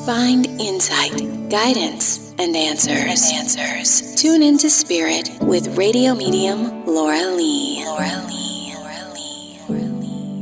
Find insight, guidance, and answers. Tune into Spirit with radio medium Laura Lee.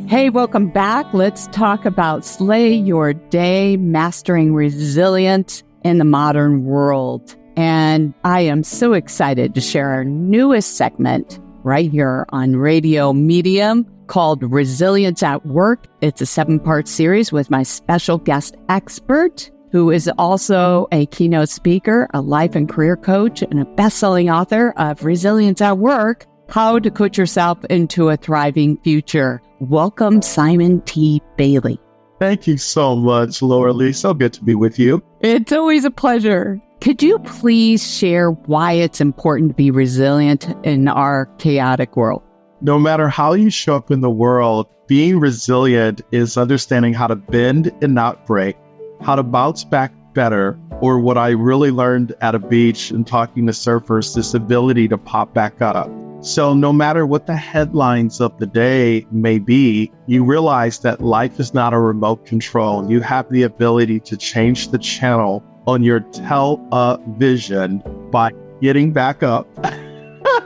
Hey, welcome back. Let's talk about Slay Your Day, Mastering Resilience in the Modern World. And I am so excited to share our newest segment right here on Radio Medium called Resilience at Work. It's a 7-part series with my special guest expert, who is also a keynote speaker, a life and career coach, and a best-selling author of Resilience at Work, How to Coach Yourself into a Thriving Future. Welcome, Simon T. Bailey. Thank you so much, Laura Lee. So good to be with you. It's always a pleasure. Could you please share why it's important to be resilient in our chaotic world? No matter how you show up in the world, being resilient is understanding how to bend and not break, how to bounce back better, or what I really learned at a beach and talking to surfers, this ability to pop back up. So no matter what the headlines of the day may be, you realize that life is not a remote control. You have the ability to change the channel on your television by getting back up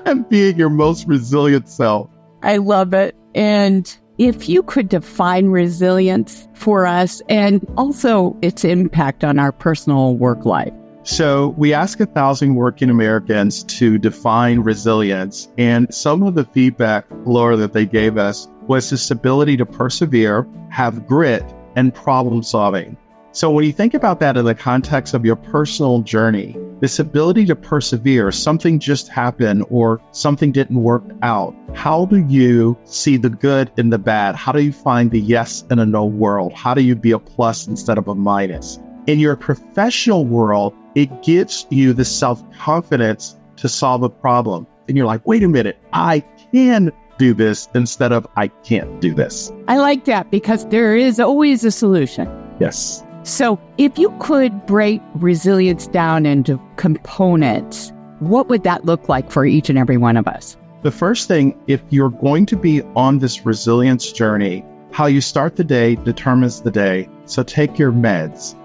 and being your most resilient self. I love it. And if you could define resilience for us and also its impact on our personal work life. So we asked 1,000 working Americans to define resilience, and some of the feedback, Laura, that they gave us was this ability to persevere, have grit, and problem solving. So when you think about that in the context of your personal journey, this ability to persevere, something just happened or something didn't work out. How do you see the good in the bad? How do you find the yes in a no world? How do you be a plus instead of a minus? In your professional world, it gives you the self-confidence to solve a problem. And you're like, wait a minute, I can do this instead of I can't do this. I like that because there is always a solution. Yes. So if you could break resilience down into components, what would that look like for each and every one of us? The first thing, if you're going to be on this resilience journey, how you start the day determines the day. So take your meds.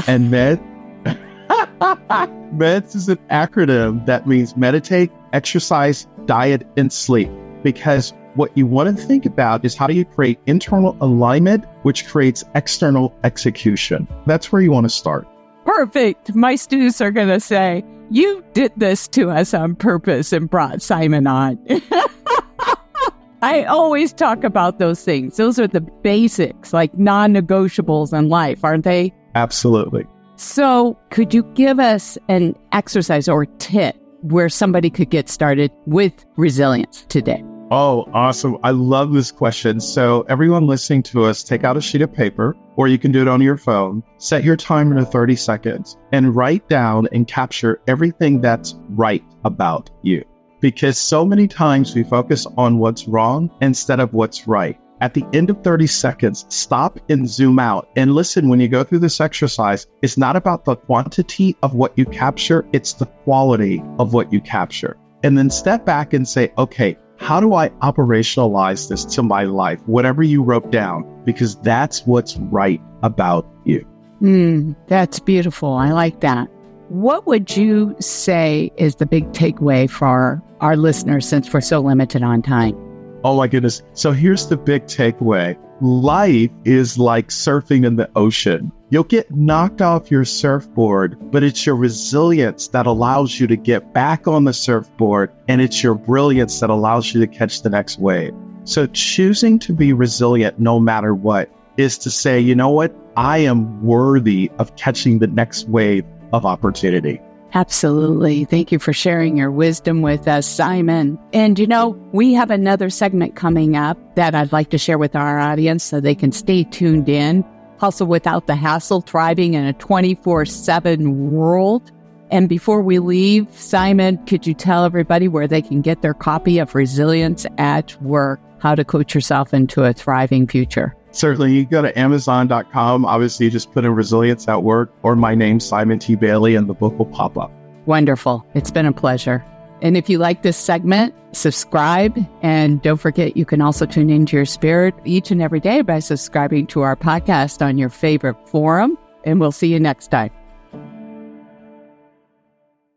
And meds is an acronym that means meditate, exercise, diet, and sleep. Because what you want to think about is how do you create internal alignment, which creates external execution. That's where you want to start. Perfect. My students are going to say, you did this to us on purpose and brought Simon on. I always talk about those things. Those are the basics, like non-negotiables in life, aren't they? Absolutely. So could you give us an exercise or tip where somebody could get started with resilience today? Oh, awesome. I love this question. So everyone listening to us, take out a sheet of paper, or you can do it on your phone. Set your timer to 30 seconds and write down and capture everything that's right about you. Because so many times we focus on what's wrong instead of what's right. At the end of 30 seconds, stop and zoom out and listen. When you go through this exercise, it's not about the quantity of what you capture, it's the quality of what you capture. And then step back and say, okay, how do I operationalize this to my life? Whatever you wrote down, because that's what's right about you. That's beautiful. I like that. What would you say is the big takeaway for our listeners since we're so limited on time? Oh my goodness. So here's the big takeaway. Life is like surfing in the ocean. You'll get knocked off your surfboard, but it's your resilience that allows you to get back on the surfboard, and it's your brilliance that allows you to catch the next wave. So choosing to be resilient no matter what is to say, you know what? I am worthy of catching the next wave of opportunity. Absolutely. Thank you for sharing your wisdom with us, Simon. And we have another segment coming up that I'd like to share with our audience so they can stay tuned in. Hustle without the hassle, thriving in a 24/7 world. And before we leave, Simon, could you tell everybody where they can get their copy of Resilience at Work, How to Coach Yourself into a Thriving Future? Certainly, you go to Amazon.com. Obviously, you just put in Resilience at Work or my name, Simon T. Bailey, and the book will pop up. Wonderful. It's been a pleasure. And if you like this segment, subscribe. And don't forget, you can also tune into your spirit each and every day by subscribing to our podcast on your favorite forum. and we'll see you next time.